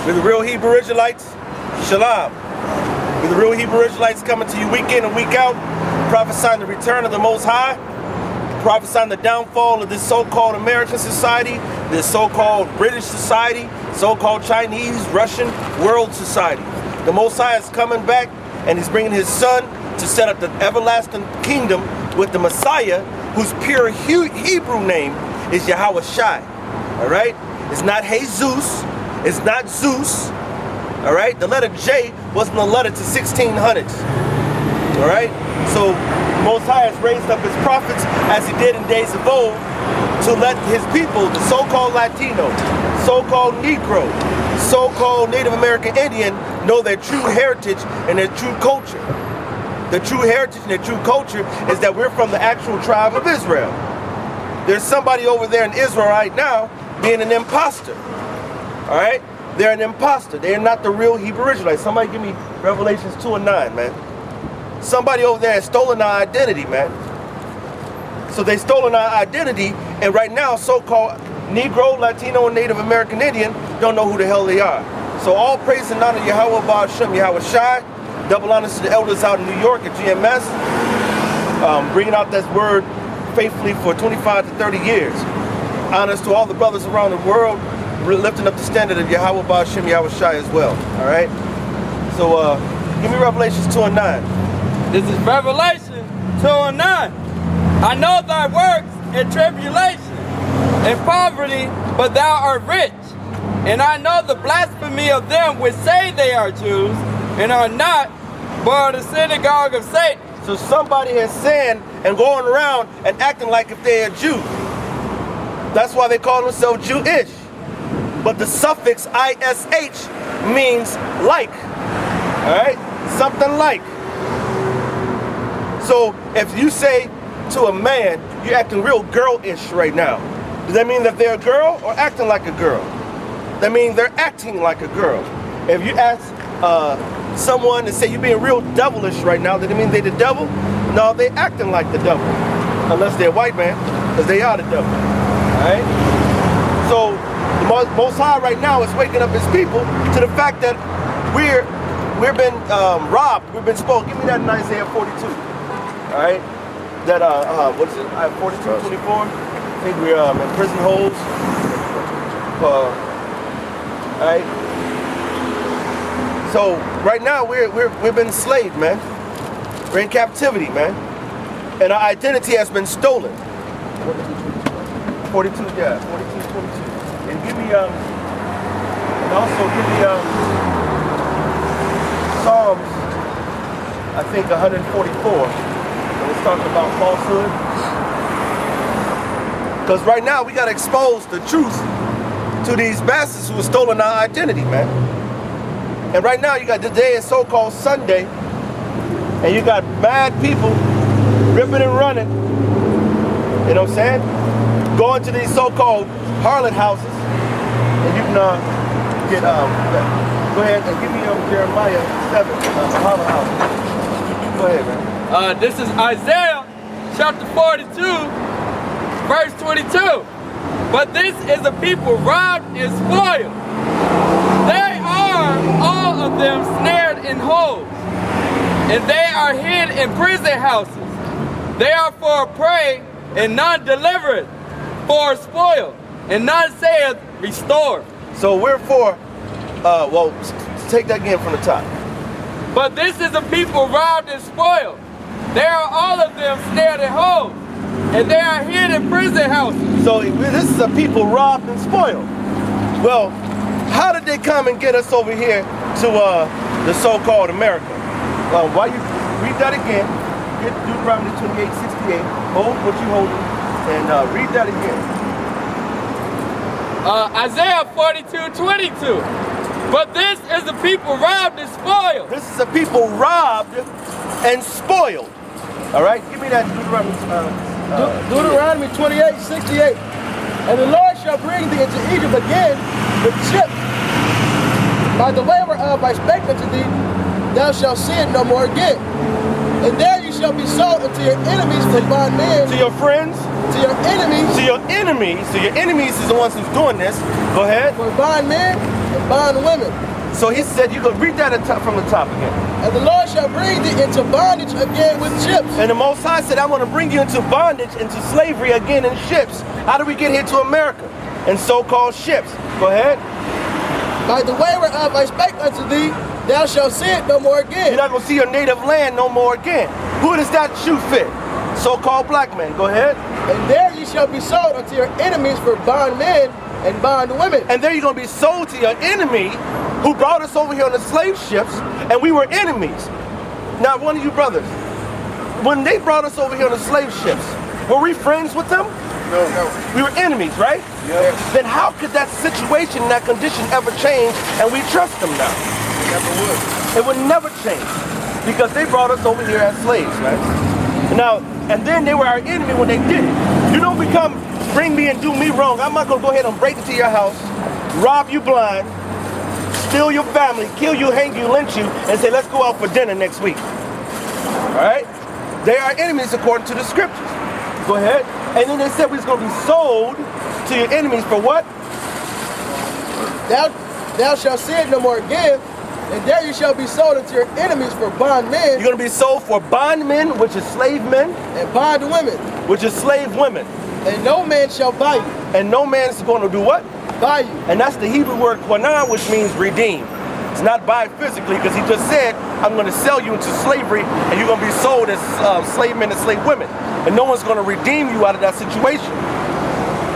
We're the real Hebrew Israelites. Shalom. We're the real Hebrew Israelites coming to you week in and week out, prophesying the return of the Most High, prophesying the downfall of this so-called American society, this so-called British society, so-called Chinese, Russian world society. The Most High is coming back, and he's bringing his son to set up the everlasting kingdom with the Messiah, whose pure Hebrew name is Yahweh Shai. All right? It's not Jesus. It's not Zeus. All right? The letter J wasn't a letter to 1600s. All right? So the Most High has raised up his prophets as he did in days of old to let his people, the so-called Latino, so-called Negro, so-called Native American Indian, know their true heritage and their true culture. The true heritage and their true culture is that we're from the actual tribe of Israel. There's somebody over there in Israel right now being an imposter. All right? They're an imposter. They're not the real Hebrew Israelites. Somebody give me Revelations 2 and 9, man. Somebody over there has stolen our identity, man. So they stolen our identity, and right now so-called Negro, Latino, and Native American Indian don't know who the hell they are. So all praise and honor Yahweh Ba'ashem, Yahweh Shai. Double honors to the elders out in New York at GMS, bringing out this word faithfully for 25 to 30 years. Honors to all the brothers around the world, lifting up the standard of Yahweh Ba'ashem, Yahweh Shai as well. All right? So give me Revelations 2 and 9. This is Revelation 2 and 9. I know thy works in tribulation, in poverty, but thou art rich. And I know the blasphemy of them which say they are Jews, and are not, but are the synagogue of Satan. So somebody has sinned and going around and acting like if they're a Jew. That's why they call themselves Jewish. But the suffix ish means like. All right? Something like. So if you say to a man, you're acting real girl-ish right now, does that mean that they're a girl or acting like a girl? That means they're acting like a girl. If you ask someone and say you're being real devilish right now, does it mean they're the devil? No, they're acting like the devil. Unless they're a white man, because they are the devil. Alright? So the Most High right now is waking up his people to the fact that we've been robbed, we've been spoiled. Give me that in Isaiah 42. Alright? That what is it? 42, 24. I think we're in prison holes. Alright? So right now we've been enslaved, man. We're in captivity, man, and our identity has been stolen. 42, yeah, 42, 42. And give me and also give me Psalms, I think 144. And it's talking about falsehood. Because right now we gotta expose the truth to these bastards who have stolen our identity, man. And right now you got the day is so-called Sunday, and you got bad people ripping and running, you know what I'm saying? Going to these so-called harlot houses, and you can get, go ahead and give me Jeremiah 7, harlot house. Go ahead, man. This is Isaiah chapter 42, verse 22. But this is a people robbed and spoiled. They are all of them snared in holes, and they are hid in prison houses. They are for a prey, and none delivereth, for a spoil, and none saith restore. So we're for, well, take that again from the top. But this is a people robbed and spoiled. They are all of them snared in holes, and they are hid in prison houses. So this is a people robbed and spoiled. Well, how did they come and get us over here to the so-called America? Why you read that again? Get Deuteronomy 28:68. Hold what you hold, and read that again. Isaiah 42:22. But this is the people robbed and spoiled. This is a people robbed and spoiled. All right, give me that Deuteronomy. Deuteronomy 28:68. And the Lord shall bring thee into Egypt again with ships. By the way whereof I spake unto thee, thou shalt see it no more again. And there you shall be sold unto your enemies for bondmen. To your friends. To your enemies. To your enemies. So your enemies is the ones who's doing this. Go ahead. For bondmen and bondwomen. So he said, you could read that from the top again. And the Lord shall bring thee into bondage again with ships. And the Most High said, I'm going to bring you into bondage, into slavery again in ships. How do we get here to America? In so-called ships. Go ahead. By the way whereof I spake unto thee, thou shalt see it no more again. You're not going to see your native land no more again. Who does that shoe fit? So-called black men. Go ahead. And there you shall be sold unto your enemies for bondmen and bondwomen. And there you're going to be sold to your enemy who brought us over here on the slave ships, and we were enemies. Now, one of you brothers, when they brought us over here on the slave ships, were we friends with them? No. We were enemies, right? Yes. Then how could that situation, that condition ever change and we trust them now? Never would. It would never change because they brought us over here as slaves, right? Now, and then they were our enemy when they did it. You don't bring me and do me wrong. I'm not going to go ahead and break into your house, rob you blind, steal your family, kill you, hang you, lynch you, and say, let's go out for dinner next week. All right? They are enemies according to the scriptures. Go ahead. And then they said we was going to be sold to your enemies for what? Thou shalt see it no more again, and there you shall be sold unto your enemies for bondmen. You're going to be sold for bondmen, which is slave men. And bondwomen. Which is slave women. And no man shall buy you. And no man's going to do what? Buy you. And that's the Hebrew word quanan, which means redeem. It's not buy physically, because he just said, I'm going to sell you into slavery, and you're going to be sold as slave men and slave women. And no one's going to redeem you out of that situation.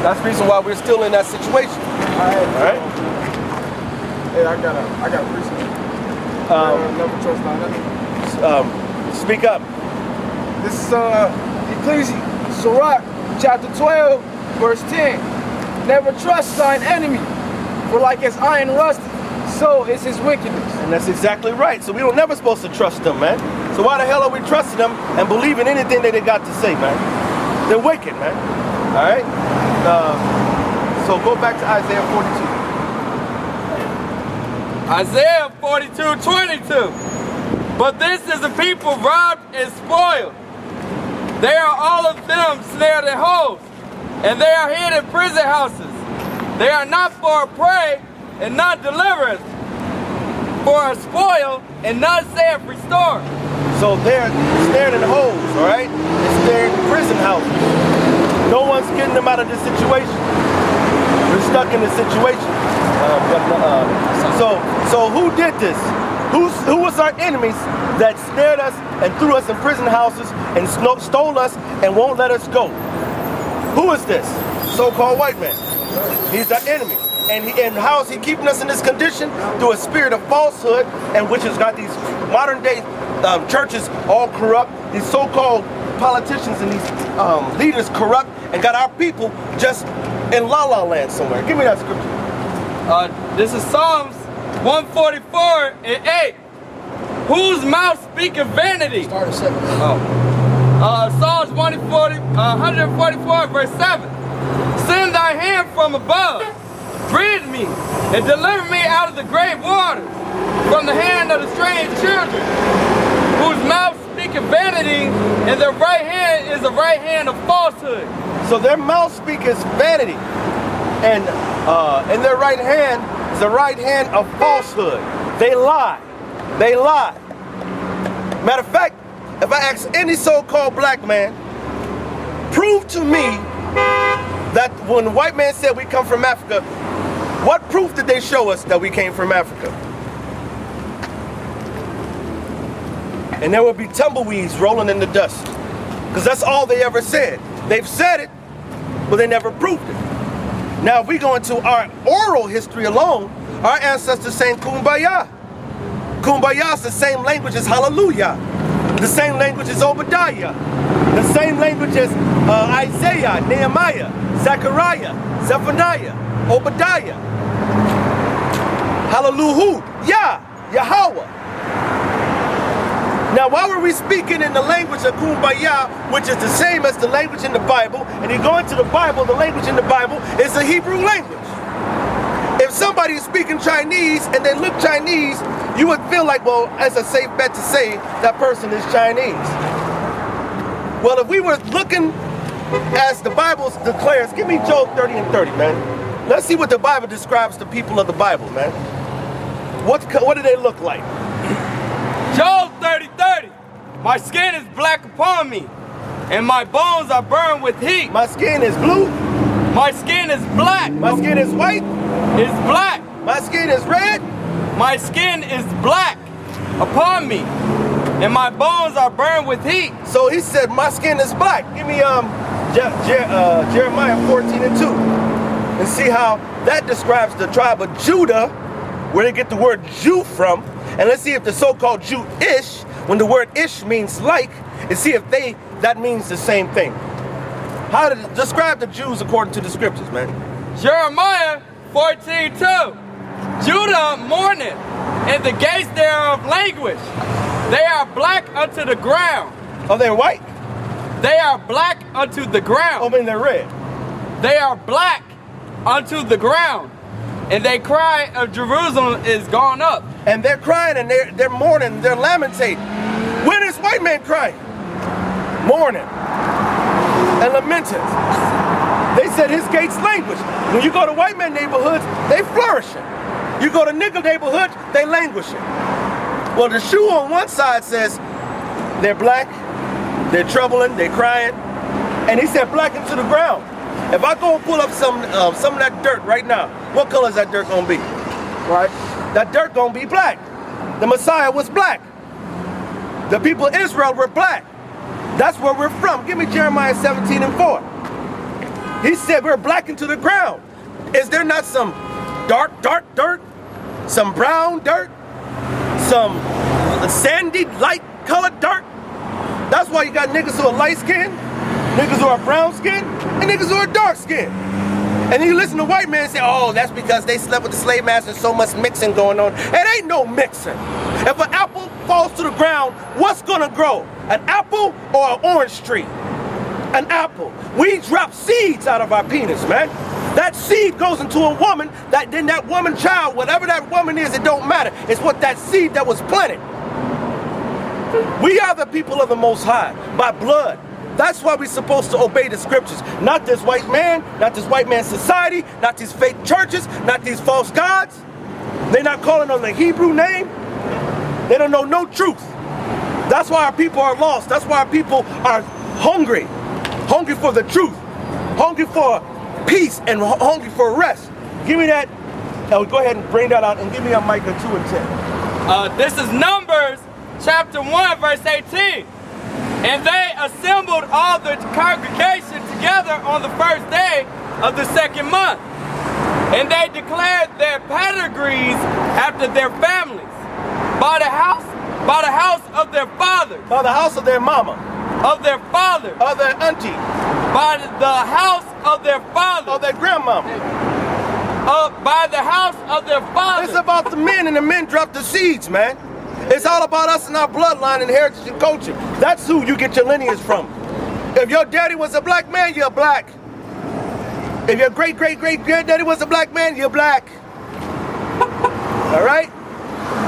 That's the reason why we're still in that situation. All right? Hey, I got a reason. Never trust on nothing. Speak up. This is Ecclesiastes, Sirach, chapter 12, verse 10. Never trust thine enemy, for like as iron rusted, so is his wickedness. And that's exactly right. So we don't never supposed to trust them, man. So why the hell are we trusting them and believing anything that they got to say, man? They're wicked, man. All right? So go back to Isaiah 42. Isaiah 42:22. But this is a people robbed and spoiled. They are all of them snared in holes, and they are hid in prison houses. They are not for a prey and not deliverance, for a spoil and not safe restored. So they're snared in holes, all right? They're snared in prison houses. No one's getting them out of this situation. They're stuck in this situation. So who did this? Who was our enemies that snared us and threw us in prison houses and stole us and won't let us go? Who is this? So-called white man. He's our enemy. And how is he keeping us in this condition? Through a spirit of falsehood, and which has got these modern day churches all corrupt, these so-called politicians and these leaders corrupt, and got our people just in la-la land somewhere. Give me that scripture. This is Psalms 144:8. Whose mouth speaketh vanity? Start at 7. Psalms 144, verse 7. Send thy hand from above, rid me, and deliver me out of the great waters, from the hand of the strange children, whose mouth speaketh vanity, and their right hand is the right hand of falsehood. So their mouth speaketh vanity, and in their right hand is the right hand of falsehood. They lie. They lie. Matter of fact, if I ask any so-called black man, prove to me that when the white man said we come from Africa, what proof did they show us that we came from Africa? And there will be tumbleweeds rolling in the dust. Because that's all they ever said. They've said it, but they never proved it. Now, if we go into our oral history alone, our ancestors sang Kumbaya. Kumbaya is the same language as Hallelujah. The same language as Obadiah. The same language as Isaiah, Nehemiah, Zechariah, Zephaniah, Obadiah. Hallelujah, Yahweh. Now, why were we speaking in the language of Kumbaya, which is the same as the language in the Bible, and you go into the Bible, the language in the Bible is the Hebrew language. If somebody is speaking Chinese and they look Chinese, you would feel like, well, it's a safe bet to say that person is Chinese. Well, if we were looking as the Bible declares, give me Job 30 and 30, man. Let's see what the Bible describes the people of the Bible, man. What do they look like? Job 30:30. My skin is black upon me, and my bones are burned with heat. My skin is blue. My skin is black. My skin is white. It's black. My skin is red. My skin is black upon me, and my bones are burned with heat. So he said, my skin is black. Give me Jeremiah 14 and 2. And see how that describes the tribe of Judah, where they get the word Jew from. And let's see if the so-called Jew-ish, when the word ish means like, and see if that means the same thing. How to describe the Jews according to the scriptures, man? Jeremiah 14:2. Judah mourneth, and the gates thereof languish. They are black unto the ground. Oh, they're white? They are black unto the ground. Oh, I mean, they're red. They are black unto the ground. And they cry of Jerusalem is gone up. And they're crying and they're mourning, they're lamenting. When is white man crying? Mourning and lamenting. They said his gates languish. When you go to white man neighborhoods, they flourishing. You go to nigger neighborhoods, they languishing. Well, the shoe on one side says they're black, they're troubling, they're crying. And he said black into the ground. If I go and pull up some of that dirt right now, what color is that dirt gonna be? Right? That dirt gonna be black. The Messiah was black. The people of Israel were black. That's where we're from. Give me Jeremiah 17 and 4. He said we're black into the ground. Is there not some dark dirt? Some brown dirt? Some sandy, light colored dirt? That's why you got niggas who are light skinned, niggas who are brown skinned, and niggas who are dark skinned. And you listen to white men say, oh, that's because they slept with the slave masters, so much mixing going on. It ain't no mixing. If an apple falls to the ground, what's gonna grow? An apple or an orange tree? An apple. We drop seeds out of our penis, man. That seed goes into a woman, then that woman child, whatever that woman is, it don't matter. It's what that seed that was planted. We are the people of the Most High by blood. That's why we're supposed to obey the scriptures. Not this white man, not this white man society, not these fake churches, not these false gods. They're not calling on the Hebrew name. They don't know no truth. That's why our people are lost. That's why our people are hungry. Hungry for the truth. Hungry for peace and hungry for rest. Give me that. Go ahead and bring that out and give me a Micah 2 and 10. This is Numbers chapter 1 verse 18. And they assembled all the congregation together on the first day of the second month. And they declared their pedigrees after their families, by the house of their fathers, by the house of their mama, of their father, of their auntie, by the house of their father, of their grandmama, by the house of their father. It's about the men, and the men drop the seeds, man. It's all about us and our bloodline and heritage and culture. That's who you get your lineage from. If your daddy was a black man, you're black. If your great-great-great-granddaddy was a black man, you're black. All right?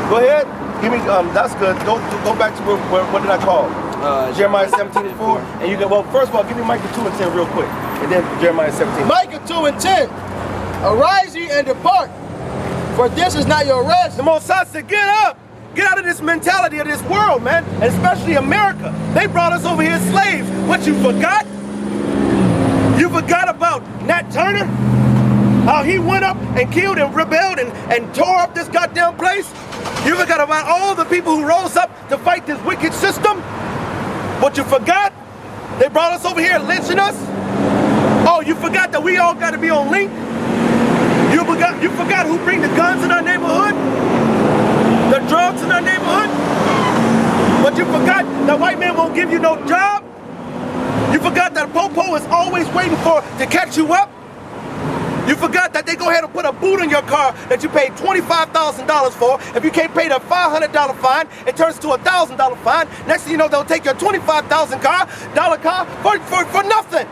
Go ahead. Give me, that's good. Go back to what did I call? Jeremiah 17 and 4. And you go, well, first of all, give me Micah 2 and 10 real quick. And then Jeremiah 17. Micah 2 and 10. Arise ye and depart, for this is not your rest. The Most High said, get up. Get out of this mentality of this world, man. And especially America. They brought us over here slaves. What, you forgot? You forgot about Nat Turner? How he went up and killed and rebelled and tore up this goddamn place? You forgot about all the people who rose up to fight this wicked system? What, you forgot? They brought us over here lynching us? Oh, you forgot that we all got to be on link? You forgot who bring the guns in our neighborhood? The drugs in our neighborhood? But you forgot that white man won't give you no job? You forgot that Popo is always waiting to catch you up? You forgot that they go ahead and put a boot in your car that you paid $25,000 for. If you can't pay the $500 fine, it turns to a $1,000 fine. Next thing you know, they'll take your $25,000 car for nothing.